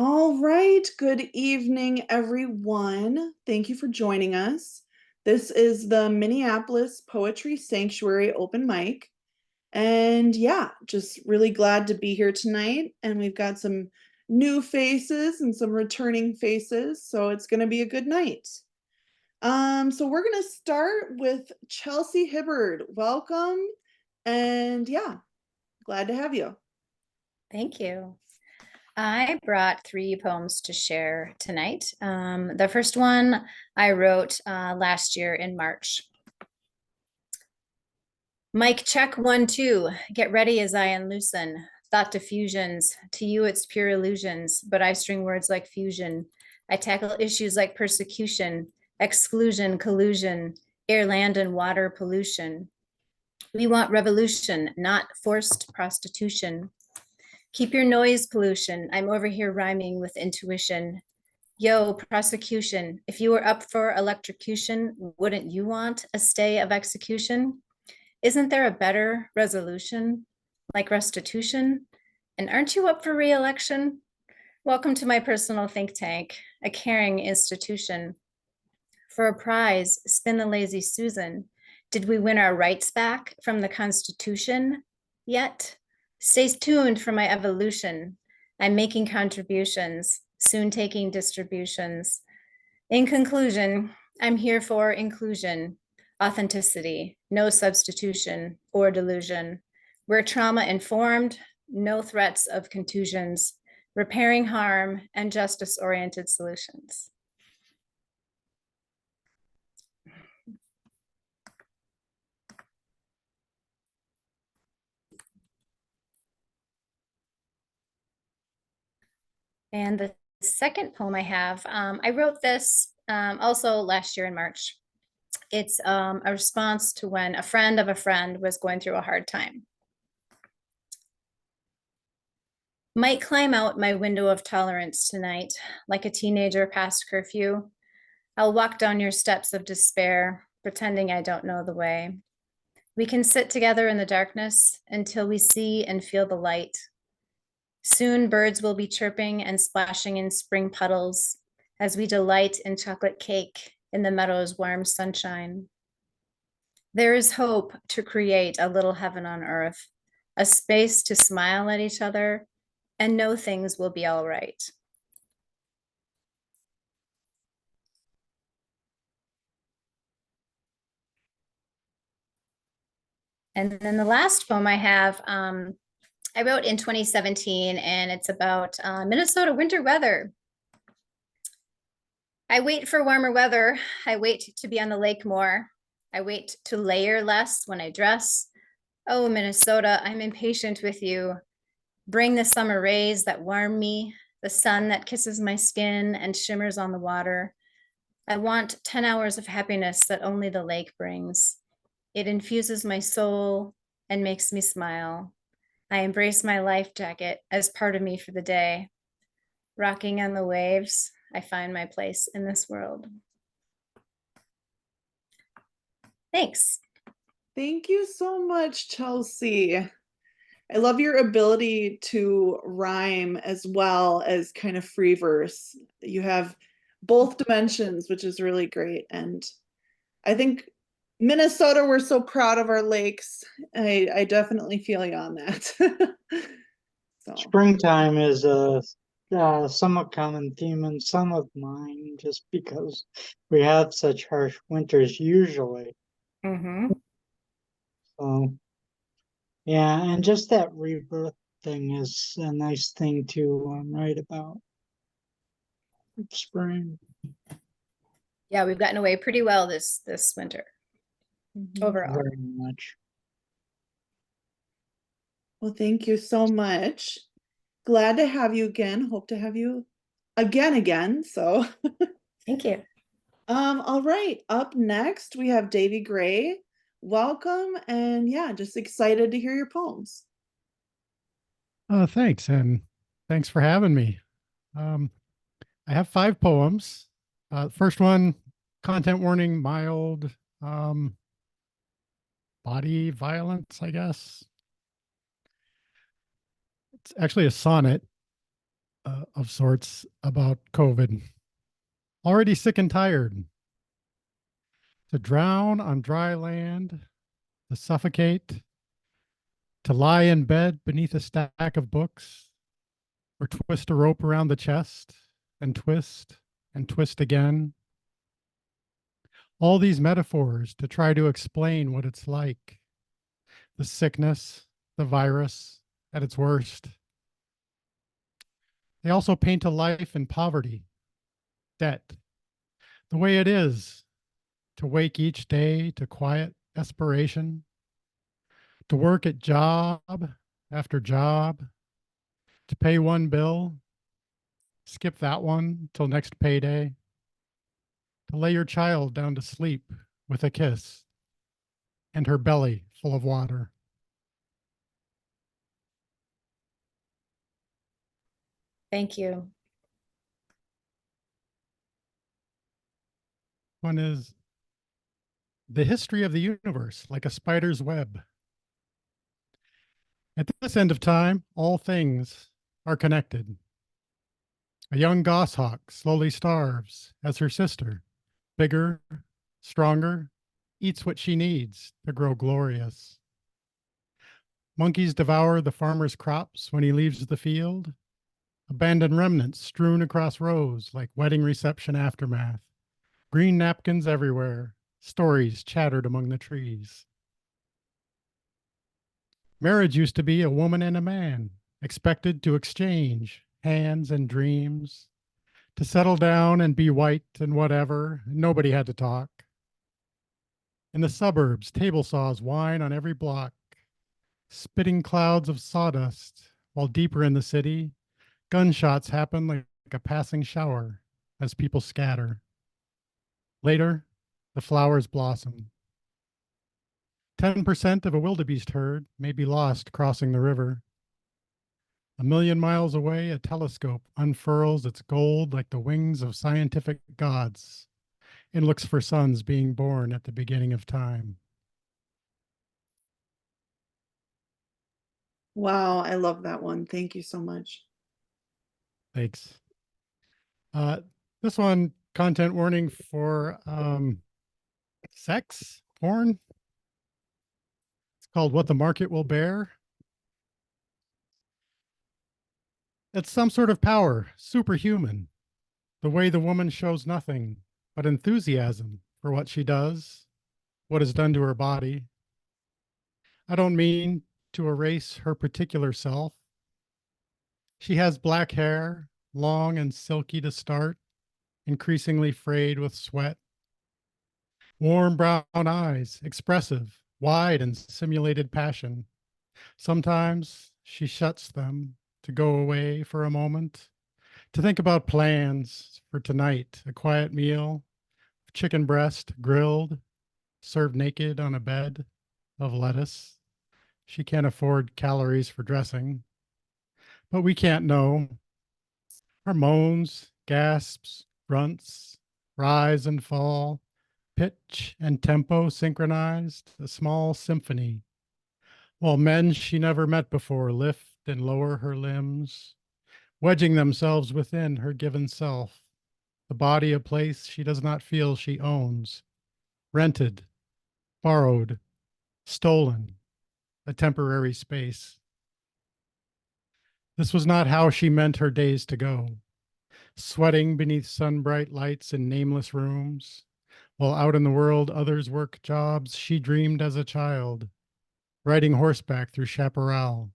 All right. Good evening, everyone. Thank you for joining us. This is the Minneapolis Poetry Sanctuary open mic. And yeah, just really glad to be here tonight. And we've got some new faces and some returning faces. So it's going to be a good night. So we're going to start with Chelsea Hibbard. Welcome. And yeah, glad to have you. Thank you. I brought three poems to share tonight. The first one I wrote last year in March. Mic check 1, 2. Get ready as I unloosen. Thought diffusions. To you, it's pure illusions, but I string words like fusion. I tackle issues like persecution, exclusion, collusion, air, land, and water pollution. We want revolution, not forced prostitution. Keep your noise pollution. I'm over here rhyming with intuition. Yo, prosecution, if you were up for electrocution, wouldn't you want a stay of execution? Isn't there a better resolution, like restitution? And aren't you up for re-election? Welcome to my personal think tank, a caring institution. For a prize, spin the lazy Susan. Did we win our rights back from the Constitution yet? Stay tuned for my evolution. I'm making contributions, soon taking distributions. In conclusion, I'm here for inclusion, authenticity, no substitution or delusion. We're trauma informed, no threats of contusions, repairing harm and justice oriented solutions. And the second poem I have, I wrote this also last year in March. It's a response to when a friend of a friend was going through a hard time. Might climb out my window of tolerance tonight, like a teenager past curfew. I'll walk down your steps of despair, pretending I don't know the way. We can sit together in the darkness until we see and feel the light. Soon birds will be chirping and splashing in spring puddles as we delight in chocolate cake in the meadow's warm sunshine. There is hope to create a little heaven on earth, a space to smile at each other and know things will be all right. And then the last poem I have, I wrote in 2017, and it's about Minnesota winter weather. I wait for warmer weather. I wait to be on the lake more. I wait to layer less when I dress. Oh, Minnesota, I'm impatient with you. Bring the summer rays that warm me, the sun that kisses my skin and shimmers on the water. I want 10 hours of happiness that only the lake brings. It infuses my soul and makes me smile. I embrace my life jacket as part of me for the day. Rocking on the waves, I find my place in this world. Thanks. Thank you so much, Chelsea. I love your ability to rhyme as well as kind of free verse. You have both dimensions, which is really great. And I think Minnesota, we're so proud of our lakes. I definitely feel you on that. So Springtime is a somewhat common theme in some of mine, just because we have such harsh winters usually. Mm-hmm. So, yeah, and just that rebirth thing is a nice thing to write about. Spring. Yeah, we've gotten away pretty well this winter overall. Very much. well, thank you so much. Glad to have you again. Hope to have you again. So Thank you. all right. Up next, we have Davy Gray. Welcome, and yeah, just excited to hear your poems. Thanks, and thanks for having me. I have 5 poems. First one, content warning, mild body violence, I guess. It's actually a sonnet. of sorts about COVID. Already sick and tired. To drown on dry land, to suffocate, to lie in bed beneath a stack of books, or twist a rope around the chest and twist again. All these metaphors to try to explain what it's like. The sickness, the virus at its worst. They also paint a life in poverty, debt, the way it is to wake each day to quiet desperation, to work at job after job, to pay one bill, skip that one till next payday, to lay your child down to sleep with a kiss and her belly full of water. Thank you. One is the history of the universe, like a spider's web. At this end of time, all things are connected. A young goshawk slowly starves as her sister, bigger, stronger, eats what she needs to grow glorious. Monkeys devour the farmer's crops when he leaves the field. Abandoned remnants strewn across rows like wedding reception aftermath. Green napkins everywhere, stories chattered among the trees. Marriage used to be a woman and a man, expected to exchange hands and dreams, to settle down and be white and whatever. Nobody had to talk. In the suburbs, table saws whine on every block, spitting clouds of sawdust, while deeper in the city, gunshots happen like a passing shower as people scatter. Later, the flowers blossom. 10% of a wildebeest herd may be lost crossing the river. 1,000,000 miles away, a telescope unfurls its gold like the wings of scientific gods and looks for sons being born at the beginning of time. Wow, I love that one. Thank you so much. Thanks. This one, content warning for sex, porn. It's called What the Market Will Bear. It's some sort of power, superhuman. The way the woman shows nothing but enthusiasm for what she does, what is done to her body. I don't mean to erase her particular self. She has black hair, long and silky to start, increasingly frayed with sweat. Warm brown eyes, expressive, wide and simulated passion. Sometimes she shuts them to go away for a moment, to think about plans for tonight, a quiet meal, chicken breast grilled, served naked on a bed of lettuce. She can't afford calories for dressing, but we can't know. Her moans, gasps, grunts, rise and fall, pitch and tempo synchronized, a small symphony, while men she never met before lift and lower her limbs, wedging themselves within her given self, the body a place she does not feel she owns, rented, borrowed, stolen, a temporary space. This was not how she meant her days to go, sweating beneath sun-bright lights in nameless rooms, while out in the world others work jobs she dreamed as a child, riding horseback through chaparral,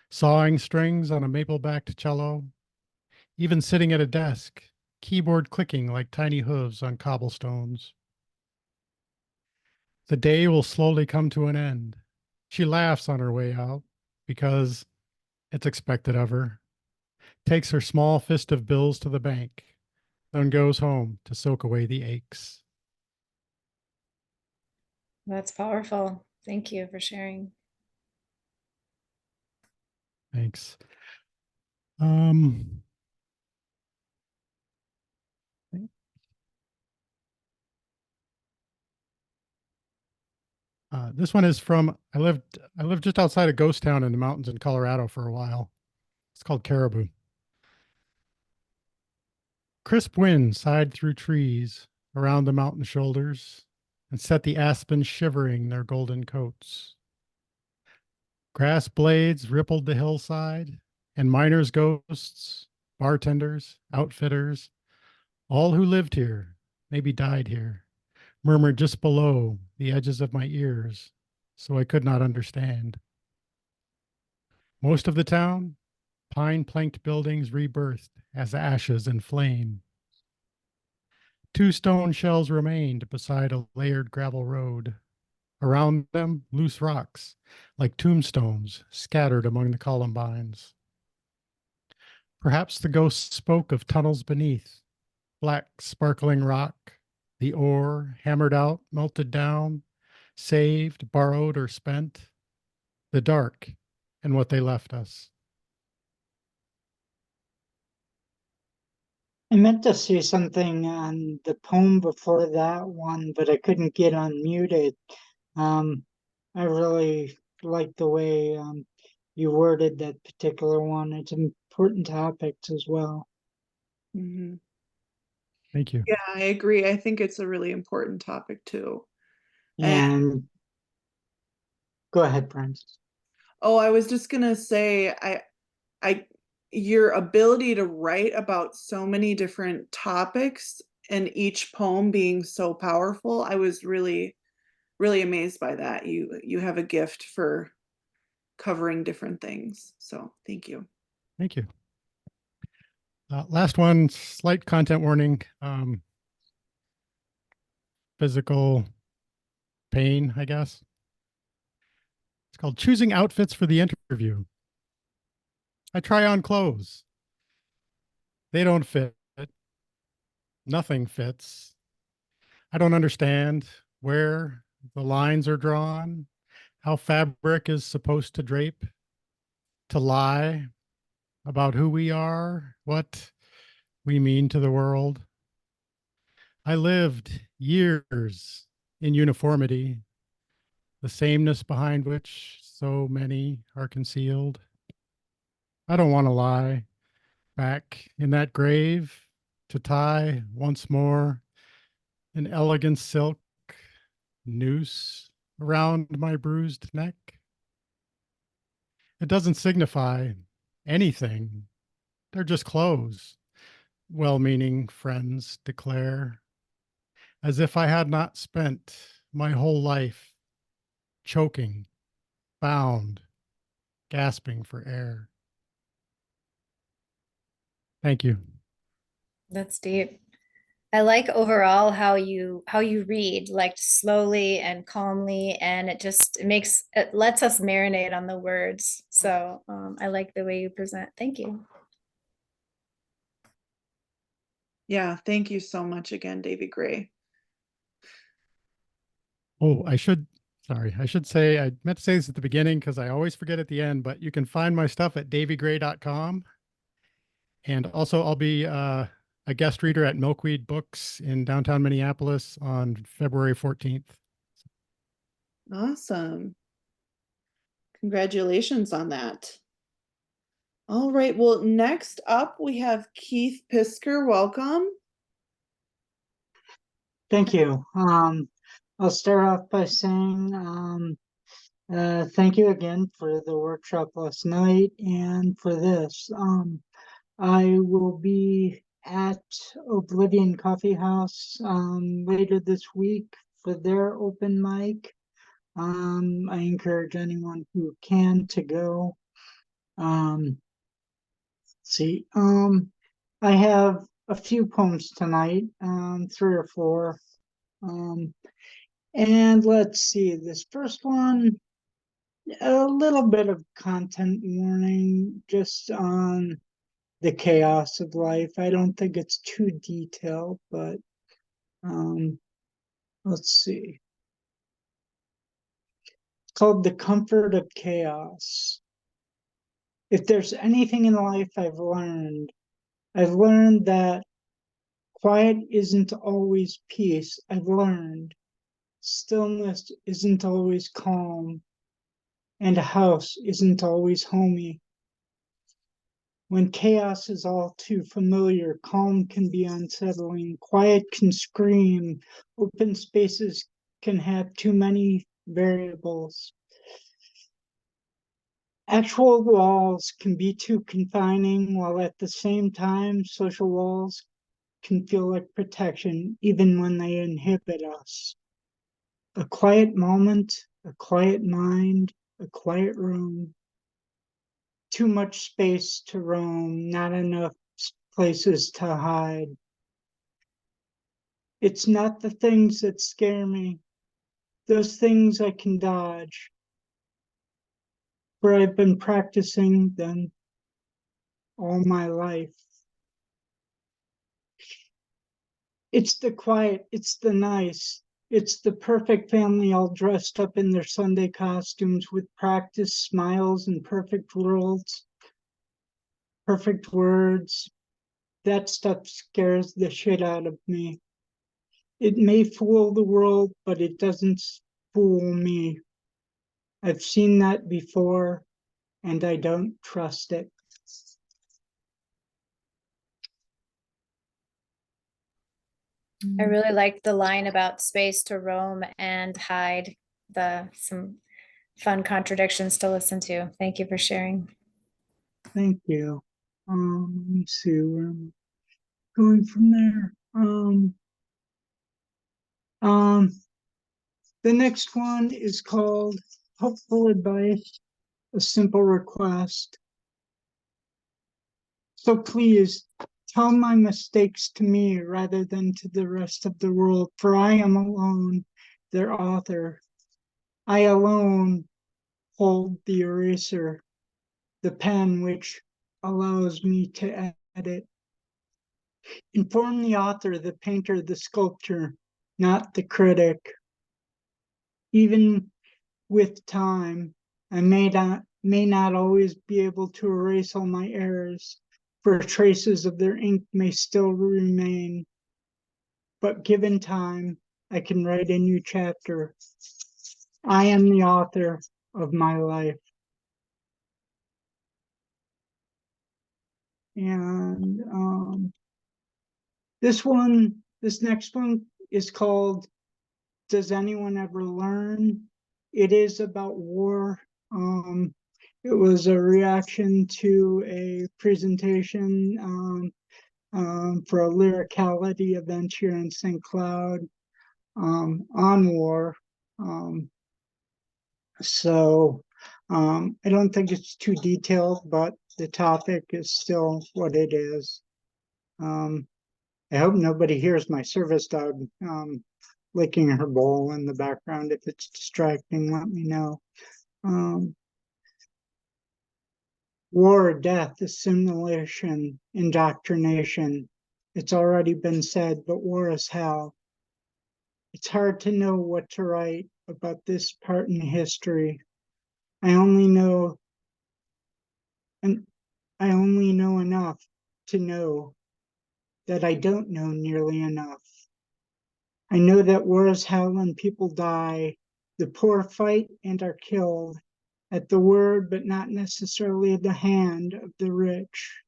sawing strings on a maple-backed cello, even sitting at a desk, keyboard clicking like tiny hooves on cobblestones. The day will slowly come to an end. She laughs on her way out because it's expected of her, takes her small fist of bills to the bank, then goes home to soak away the aches. That's powerful. Thank you for sharing. Thanks. This one is from I lived just outside of Ghost Town in the mountains in Colorado for a while. It's called Caribou. Crisp wind sighed through trees around the mountain shoulders and set the aspens shivering their golden coats. Grass blades rippled the hillside, and miners' ghosts, bartenders, outfitters, all who lived here, maybe died here, murmured just below the edges of my ears, so I could not understand. Most of the town, pine planked buildings rebirthed as ashes and flame. 2 stone shells remained beside a layered gravel road. Around them, loose rocks, like tombstones, scattered among the columbines. Perhaps the ghosts spoke of tunnels beneath, black sparkling rock, the ore hammered out, melted down, saved, borrowed, or spent, the dark and what they left us. I meant to say something on the poem before that one, but I couldn't get unmuted. I really like the way you worded that particular one. It's important topics as well. Mhm. Thank you. Yeah, I agree. I think it's a really important topic too. And And go ahead, Prince. oh, I was just gonna say, your ability to write about so many different topics and each poem being so powerful, I was really, really amazed by that. You have a gift for covering different things. So thank you. Thank you. Last one, slight content warning. Physical pain, I guess. It's called Choosing Outfits for the Interview. I try on clothes. They don't fit. Nothing fits. I don't understand where the lines are drawn, how fabric is supposed to drape, to lie about who we are, what we mean to the world. I lived years in uniformity, the sameness behind which so many are concealed. I don't want to lie back in that grave to tie once more an elegant silk noose around my bruised neck. It doesn't signify anything. They're just clothes, well meaning friends declare, as if I had not spent my whole life choking, bound, gasping for air. Thank you. That's deep. I like overall how you read, like slowly and calmly, and it lets us marinate on the words. So I like the way you present. Thank you. Yeah, thank you so much again, Davy Gray. Oh, I should say, I meant to say this at the beginning because I always forget at the end, but you can find my stuff at davygray.com. And also, I'll be a guest reader at Milkweed Books in downtown Minneapolis on February 14th. Awesome. Congratulations on that. All right. Well, next up we have Keith Pisker. Welcome. Thank you. I'll start off by saying thank you again for the workshop last night and for this. I will be at Oblivion Coffee House later this week for their open mic. I encourage anyone who can to go. Let's see. I have a few poems tonight, 3 or 4. And let's see, this first one, a little bit of content warning just on the chaos of life. I don't think it's too detailed, but let's see. It's called The Comfort of Chaos. If there's anything in life I've learned that quiet isn't always peace. I've learned stillness isn't always calm, and a house isn't always homey. When chaos is all too familiar, calm can be unsettling, quiet can scream, open spaces can have too many variables. Actual walls can be too confining, while at the same time, social walls can feel like protection, even when they inhibit us. A quiet moment, a quiet mind, a quiet room. Too much space to roam, not enough places to hide. It's not the things that scare me. Those things I can dodge. For I've been practicing them all my life. It's the quiet, it's the nice, it's the perfect family all dressed up in their Sunday costumes with practice smiles and perfect worlds, perfect words. That stuff scares the shit out of me. It may fool the world, but it doesn't fool me. I've seen that before, and I don't trust it. I really liked the line about space to roam and hide. Some fun contradictions to listen to. Thank you for sharing. Thank you. Let me see where I'm going from there. The next one is called Helpful Advice, a Simple Request. So please tell my mistakes to me rather than to the rest of the world, for I am alone, their author. I alone hold the eraser, the pen which allows me to edit. Inform the author, the painter, the sculptor, not the critic. Even with time, I may not always be able to erase all my errors, for traces of their ink may still remain. But given time, I can write a new chapter. I am the author of my life. And this next one is called Does Anyone Ever Learn? It is about war. It was a reaction to a presentation for a lyricality event here in St. Cloud on war. I don't think it's too detailed, but the topic is still what it is. I hope nobody hears my service dog licking her bowl in the background. If it's distracting, let me know. War, death, assimilation, indoctrination. It's already been said, but war is hell. It's hard to know what to write about this part in history. I only know enough to know that I don't know nearly enough. I know that war is hell and people die. The poor fight and are killed at the word, but not necessarily at the hand of the rich.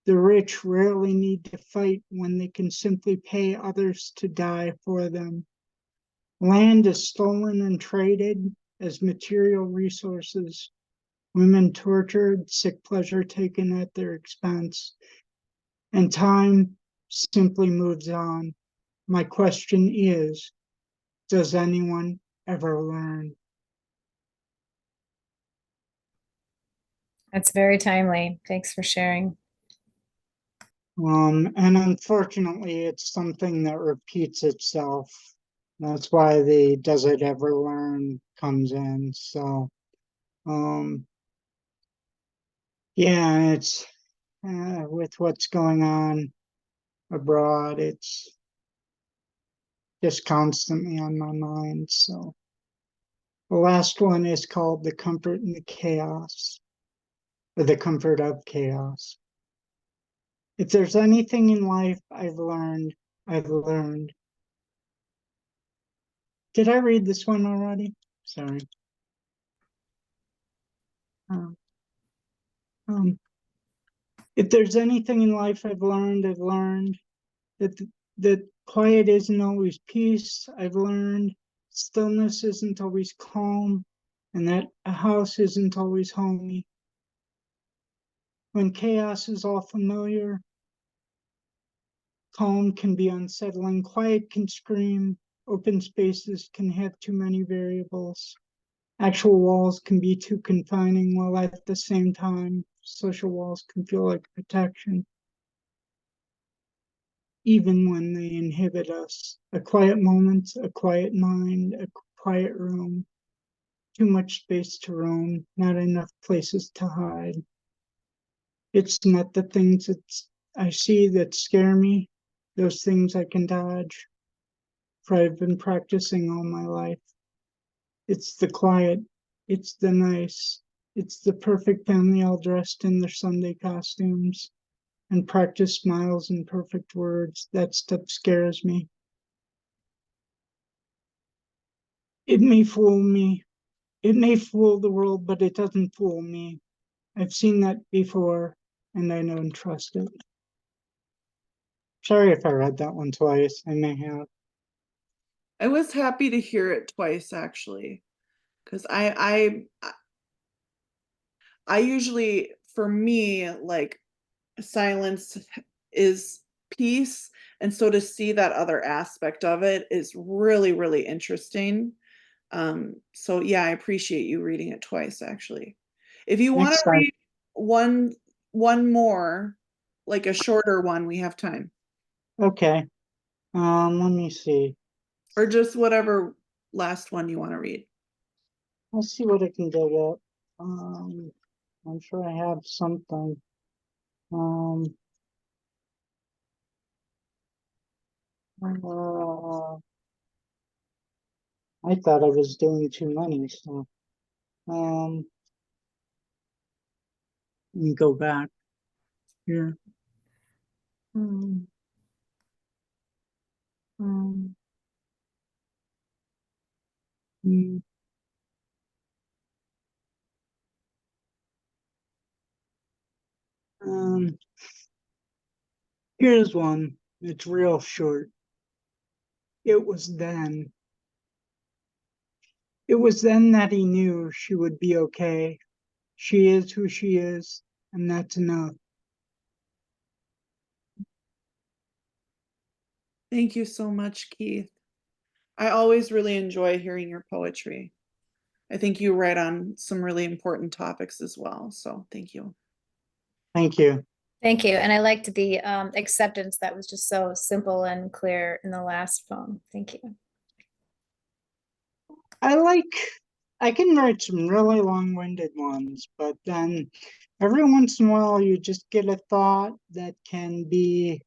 The rich rarely need to fight when they can simply pay others to die for them. Land is stolen and traded as material resources. Women tortured, sick pleasure taken at their expense. And time simply moves on. My question is, does anyone ever learn? That's very timely. Thanks for sharing. And unfortunately, it's something that repeats itself. That's why the does it ever learn comes in. So, yeah, it's with what's going on abroad, it's just constantly on my mind. So, the last one is called The Comfort in the Chaos, or The Comfort of Chaos. If there's anything in life I've learned. Did I read this one already? Sorry. If there's anything in life I've learned that quiet isn't always peace. I've learned stillness isn't always calm, and that a house isn't always homey. When chaos is all familiar, calm can be unsettling, quiet can scream, open spaces can have too many variables. Actual walls can be too confining, while at the same time, social walls can feel like protection, even when they inhibit us. A quiet moment, a quiet mind, a quiet room, too much space to roam, not enough places to hide. It's not the things that I see that scare me, those things I can dodge, for I've been practicing all my life. It's the quiet, it's the nice, it's the perfect family all dressed in their Sunday costumes and practice smiles and perfect words. That stuff scares me. It may fool me. It may fool the world, but it doesn't fool me. I've seen that before, and I don't trust it. Sorry if I read that one twice. I may have. I was happy to hear it twice actually, because I usually, for me, like silence is peace, and so to see that other aspect of it is really, really interesting. So yeah, I appreciate you reading it twice actually. If you want Next to time. read one more, like a shorter one, we have time. Okay. Let me see. Or just whatever last one you want to read. I'll see what I can dig up. I'm sure I have something. Um, I thought I was doing too many, so let me go back here. Um, um, mm, um, Here's one. It's real short. It was then. It was then that he knew she would be okay. She is who she is, and that's enough. Thank you so much, Keith. I always really enjoy hearing your poetry. I think you write on some really important topics as well. So thank you. Thank you. Thank you. And I liked the acceptance that was just so simple and clear in the last poem. Thank you. I can write some really long-winded ones, but then every once in a while you just get a thought that can be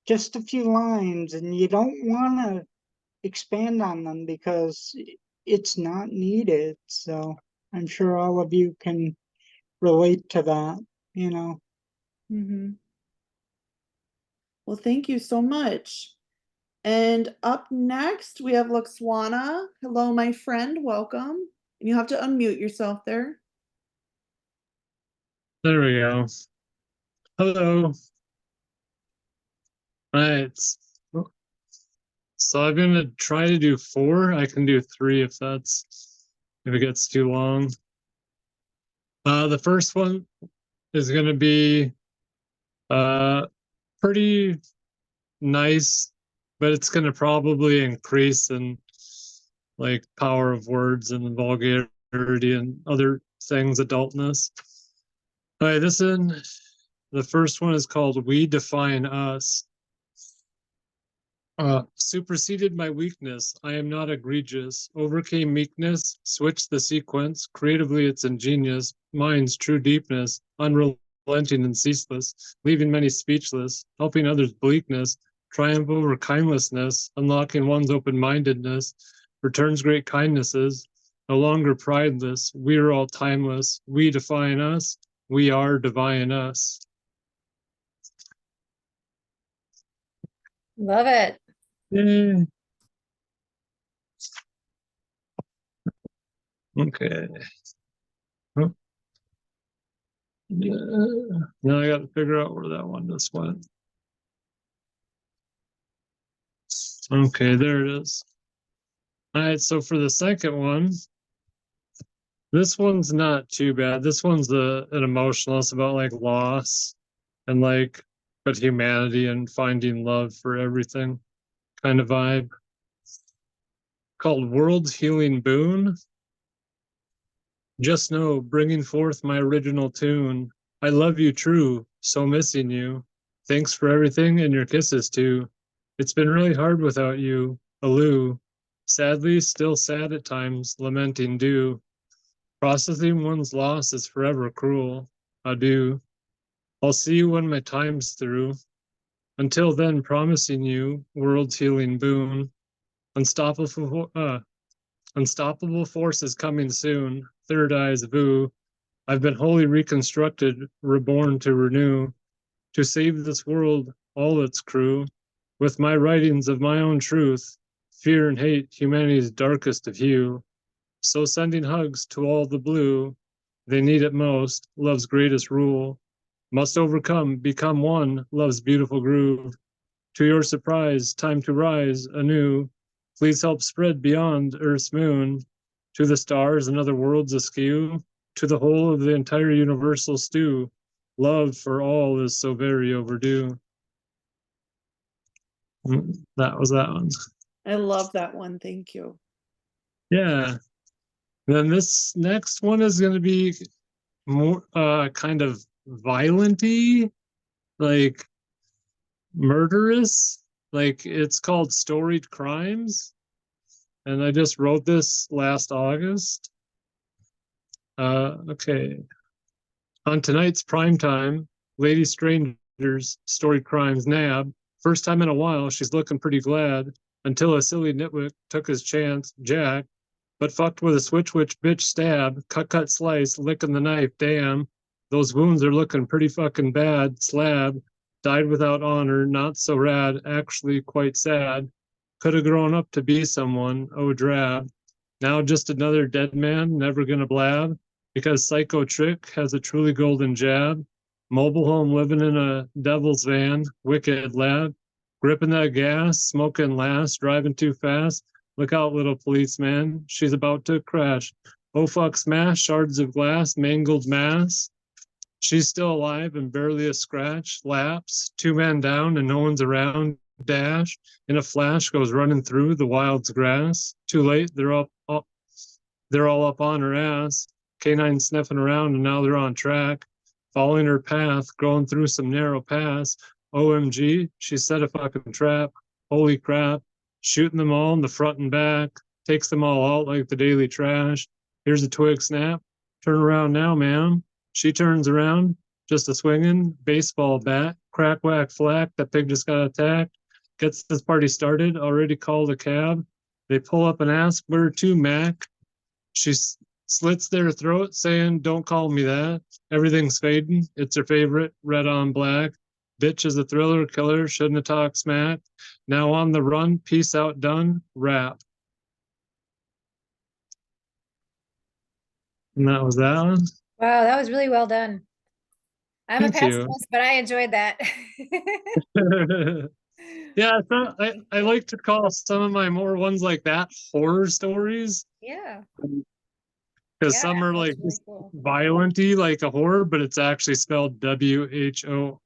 just a few lines and you don't want to expand on them because it's not needed. So I'm sure all of you can relate to that, you know. Well, thank you so much. And up next, we have Luxwana. Hello, my friend. Welcome. And you have to unmute yourself there. There we go. Hello. Right. So I'm gonna try to do 4. I can do 3 if it gets too long. The first one is gonna be pretty nice, but it's gonna probably increase in like power of words and vulgarity and other things, adultness. All right, the first one is called We Define Us. Superseded my weakness. I am not egregious. Overcame meekness. Switched the sequence. Creatively, it's ingenious. Mind's true deepness. Unrelenting and ceaseless. Leaving many speechless. Helping others' bleakness. Triumph over kindlessness. Unlocking one's open-mindedness. Returns great kindnesses. No longer prideless. We are all timeless. We define us. We are divine us. Love it. Yay. Okay. Oh. Now I got to figure out where that one just went. Okay, there it is. All right, so for the second one, this one's not too bad. This one's an emotional. It's about like loss and like, but humanity and finding love for everything kind of vibe. Called World's Healing Boon. Just know, bringing forth my original tune. I love you true, so missing you. Thanks for everything and your kisses too. It's been really hard without you, Aloo. Sadly, still sad at times, lamenting due. Processing one's loss is forever cruel. Adieu. I'll see you when my time's through. Until then, promising you, world's healing boon. Unstoppable forces coming soon. Third eyes boo. I've been wholly reconstructed, reborn to renew, to save this world, all its crew, with my writings of my own truth, fear and hate, humanity's darkest of hue. So sending hugs to all the blue, they need it most, love's greatest rule. Must overcome, become one, love's beautiful groove. To your surprise, time to rise anew. Please help spread beyond Earth's moon, to the stars and other worlds askew, to the whole of the entire universal stew. Love for all is so very overdue. That was that one. I love that one. Thank you. Yeah. Then this next one is going to be more kind of violent-y, like murderous. Like it's called Storied Crimes. And I just wrote this last August. Okay. On tonight's primetime, Lady Strangers, Storied Crimes nab. First time in a while, she's looking pretty glad until a silly nitwit took his chance, Jack, but fucked with a switch witch bitch stab, cut, slice, licking the knife, damn. Those wounds are looking pretty fucking bad, slab. Died without honor, not so rad, actually quite sad. Could have grown up to be someone, oh drab. Now just another dead man, never gonna blab, because Psycho Trick has a truly golden jab. Mobile home living in a devil's van, wicked lad. Gripping that gas, smoking last, driving too fast. Look out, little policeman, she's about to crash. Oh fuck, smash, shards of glass, mangled mass. She's still alive and barely a scratch. Lapse, two men down and no one's around. Dash, in a flash, goes running through the wild's grass. Too late, they're all up on her ass. Canine sniffing around and now they're on track. Following her path, going through some narrow pass. OMG, she set a fucking trap. Holy crap, shooting them all in the front and back. Takes them all out like the daily trash. Here's a twig snap. Turn around now, ma'am. She turns around, just a swinging baseball bat. Crack, whack, flack, that pig just got attacked. Gets this party started, already called a cab. They pull up and ask, where to, Mac? She slits their throat, saying, don't call me that. Everything's fading, it's her favorite, red on black. Bitch is a thriller killer, shouldn't have talked smack. Now on the run, peace out done, rap. And that was that one. Wow, that was really well done. I'm a Thank you. pessimist, but I enjoyed that. Yeah, I like to call some of my more ones like that horror stories, Yeah. because Yeah, some are that's like really cool. violent-y, like a horror, but it's actually spelled WHORER,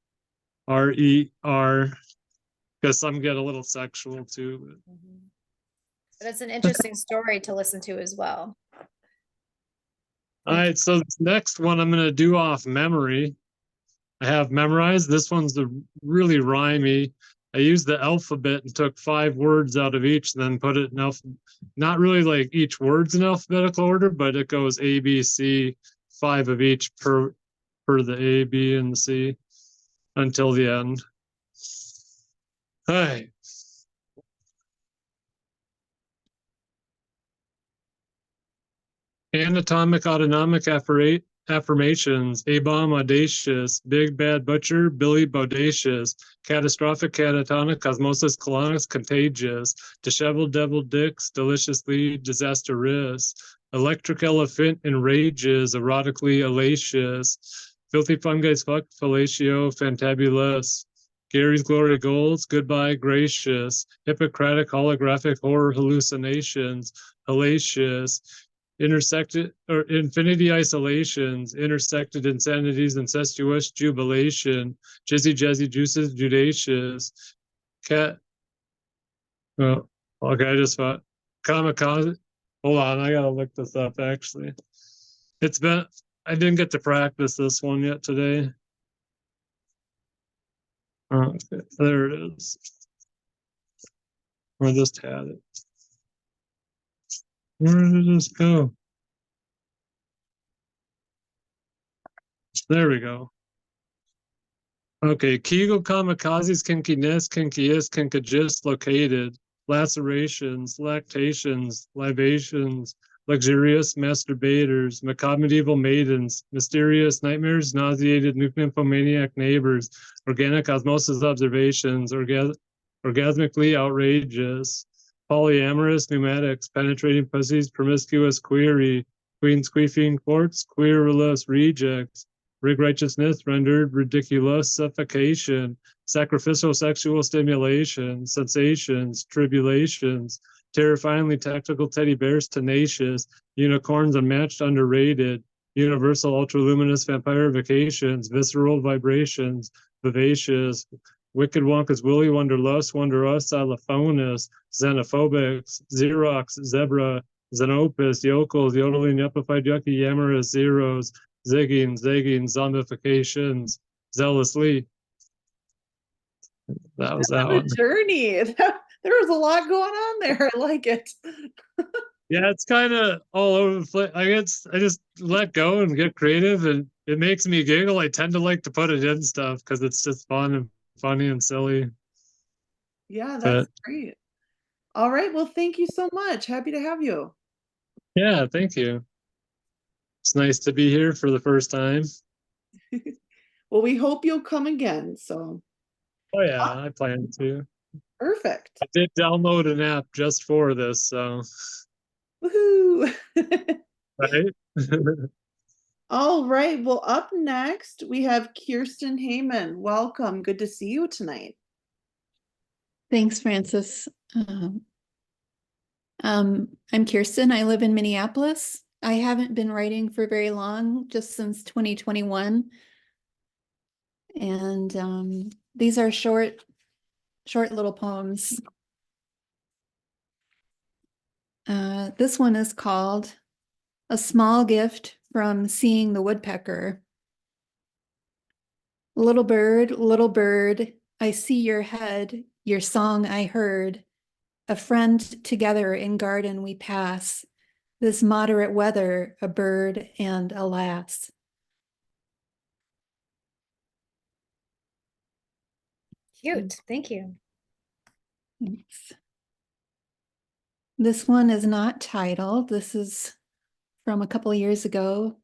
because some get a little sexual too. Mhm. But it's an interesting story to listen to as well. All right, so this next one I'm going to do off memory. I have memorized. This one's really rhymey. I used the alphabet and took 5 words out of each, and then put it in not really like each word's in alphabetical order, but it goes A, B, C, 5 of each per the A, B, and the C until the end. All right. Anatomic autonomic affirmations. A-bomb audacious. Big bad butcher. Billy bodacious. Catastrophic catatonic. Osmosis colonics contagious. Disheveled devil dicks. Deliciously disastrous. Electric elephant enrages. Erotically elacious. Filthy fungus, fuck, fellatio, fantabulous. Gary's glory golds, goodbye, gracious. Hippocratic, holographic, horror, hallucinations, hellacious. Intersected or infinity isolations, intersected insanities, incestuous jubilation, jizzy jazzy juices, judacious, cat. Oh, okay, I just thought kamikaze. Hold on, I gotta look this up actually. It's been, I didn't get to practice this one yet today. Okay, there it is. I just had it. Where did this go? There we go. Okay, Kegel kamikazes, kinkiness, kinkiest, kinkagist, located, lacerations, lactations, libations, luxurious masturbators, macabre medieval maidens, mysterious nightmares, nauseated nymphomaniac neighbors, organic osmosis observations, orgasmically outrageous, polyamorous pneumatics, penetrating pussies, promiscuous query, queens queefing quartz, querulous rejects, rig righteousness rendered ridiculous suffocation, sacrificial sexual stimulation, sensations, tribulations, terrifyingly tactical teddy bears tenacious, unicorns unmatched underrated, universal ultraluminous vampire vacations, visceral vibrations, vivacious, wicked wonkas, willy wanderlust, wanderlust, allophonus, xenophobics, xerox, zebra, xenopus, yokels, yodeling, yuppified, yucky, yammerous, zeros, zigging, zombifications, zealously. That was that The one. journey. There was a lot going on there. I like it. Yeah, it's kind of all over the place. I just let go and get creative, and it makes me giggle. I tend to like to put it in stuff because it's just fun and funny and silly. Yeah, But that's great. All right. Well, thank you so much. Happy to have you. yeah, thank you. It's nice to be here for the first time. Well, we hope you'll come again. So Oh yeah, I plan to. perfect. I did download an app just for this, so Woohoo. right. All right. Well, up next, we have Kirsten Hayman. Welcome. Good to see you tonight. Thanks, Francis. I'm Kirsten. I live in Minneapolis. I haven't been writing for very long, just since 2021. And these are short little poems. This one is called A Small Gift from Seeing the Woodpecker. Little bird, I see your head, your song I heard. A friend together in garden we pass. This moderate weather, a bird and a lass. Cute. Thank you. Thanks. This one is not titled. This is from a couple years ago.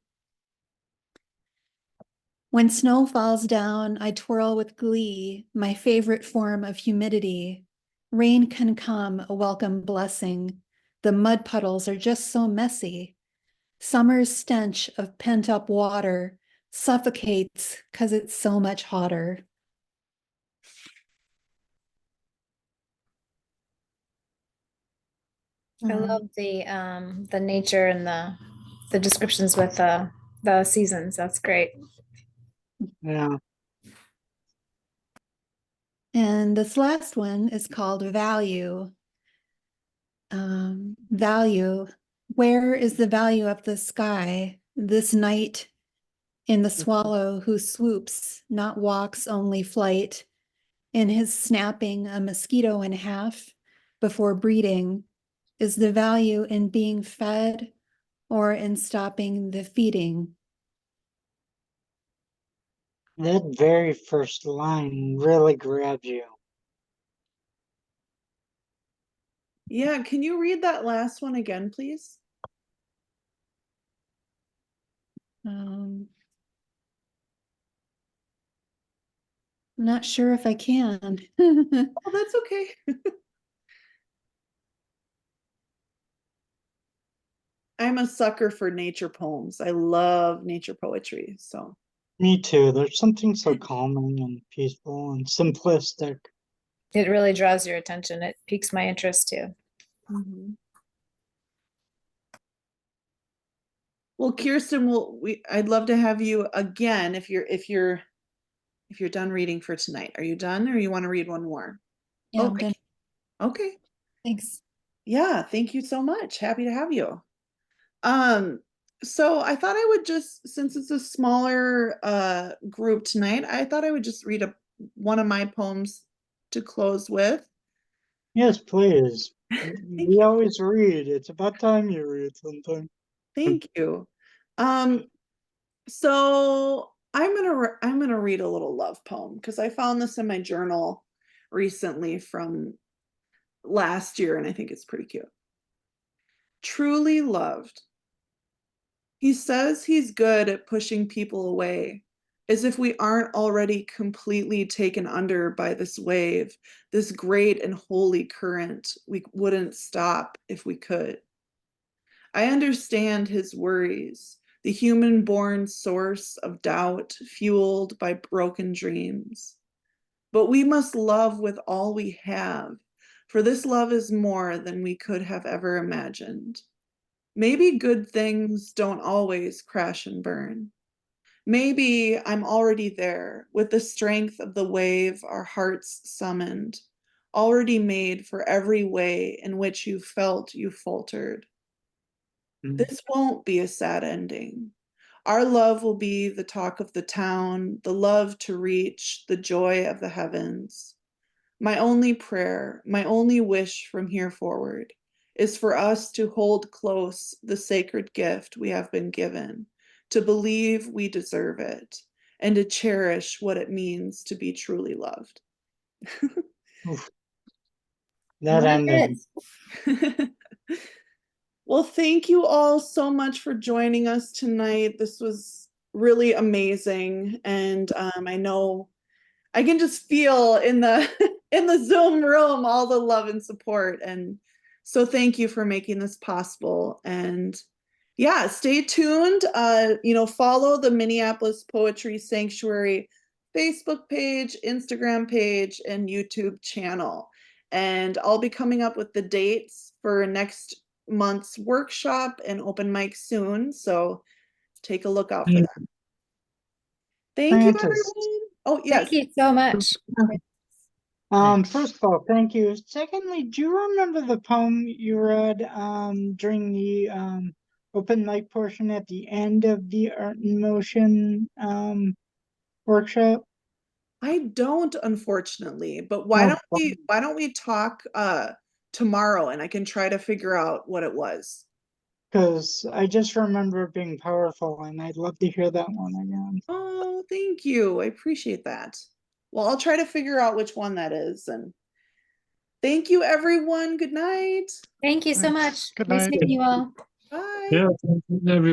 When snow falls down, I twirl with glee, my favorite form of humidity. Rain can come, a welcome blessing. The mud puddles are just so messy. Summer's stench of pent-up water suffocates because it's so much hotter. I love the nature and the descriptions with the seasons. That's great. Yeah. And this last one is called Value. Value. Where is the value of the sky this night in the swallow who swoops, not walks, only flight, in his snapping a mosquito in half before breeding? Is the value in being fed or in stopping the feeding? That very first line really grabs you. Yeah. Can you read that last one again, please? I'm not sure if I can. Oh, that's okay. I'm a sucker for nature poems. I love nature poetry. So Me too. There's something so calming and peaceful and simplistic. It really draws your attention. It piques my interest too. Mhm. Well, Kirsten, I'd love to have you again if you're done reading for tonight. Are you done or you want to read one more? Yeah, I'm Okay. done. Okay. Thanks. Yeah, thank you so much. Happy to have you. So I thought I would just, since it's a smaller group tonight, I thought I would just read one of my poems to close with. Yes, please. Thank We you. always read. It's about time you read sometime. Thank you. So I'm gonna read a little love poem because I found this in my journal recently from last year, and I think it's pretty cute. Truly loved. He says he's good at pushing people away, as if we aren't already completely taken under by this wave, this great and holy current we wouldn't stop if we could. I understand his worries, the human-born source of doubt fueled by broken dreams. But we must love with all we have, for this love is more than we could have ever imagined. Maybe good things don't always crash and burn. Maybe I'm already there with the strength of the wave our hearts summoned, already made for every way in which you felt you faltered. This won't be a sad ending. Our love will be the talk of the town, the love to reach, the joy of the heavens. My only prayer, my only wish from here forward is for us to hold close the sacred gift we have been given, to believe we deserve it, and to cherish what it means to be truly loved. Oof. That ending. Well, thank you all so much for joining us tonight. This was really amazing, and I know I can just feel in the in the Zoom room all the love and support. And so thank you for making this possible. And yeah, stay tuned. Follow the Minneapolis Poetry Sanctuary Facebook page, Instagram page, and YouTube channel. And I'll be coming up with the dates for next month's workshop and open mic soon. So take a look out for that. Thank you, Fantastic. everyone. Oh, yes. Thank you so much. First of all, thank you. Secondly, do you remember the poem you read during the open mic portion at the end of the Art in Motion workshop? I don't, unfortunately, but Oh, why don't we talk tomorrow and I can try to figure out what it was. because I just remember it being powerful, and I'd love to hear that one again. Oh, thank you. I appreciate that. Well, I'll try to figure out which one that is. And thank you, everyone. Good night. Thank you so much. Good Nice night. meeting you all. Bye. Yeah, everybody.